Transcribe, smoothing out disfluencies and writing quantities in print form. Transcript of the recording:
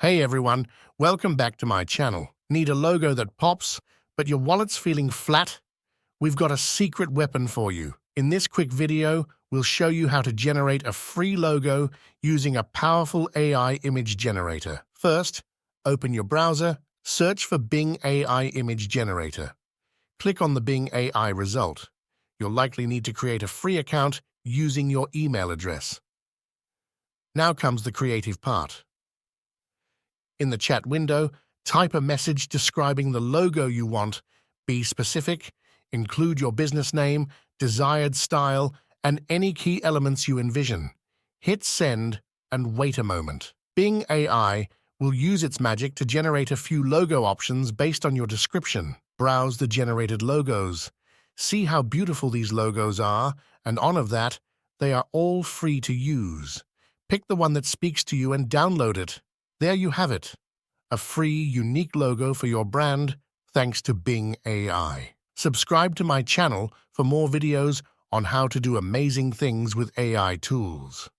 Hey everyone, welcome back to my channel. Need a logo that pops, but your wallet's feeling flat? We've got a secret weapon for you. In this quick video, we'll show you how to generate a free logo using a powerful AI image generator. First, open your browser, search for Bing AI Image Generator. Click on the Bing AI result. You'll likely need to create a free account using your email address. Now comes the creative part. In the chat window, type a message describing the logo you want. Be specific, include your business name, desired style, and any key elements you envision. Hit send and wait a moment. Bing AI will use its magic to generate a few logo options based on your description. Browse the generated logos. See how beautiful these logos are, and of that, they are all free to use. Pick the one that speaks to you and download it. There you have it, a free, unique logo for your brand thanks to Bing AI. Subscribe to my channel for more videos on how to do amazing things with AI tools.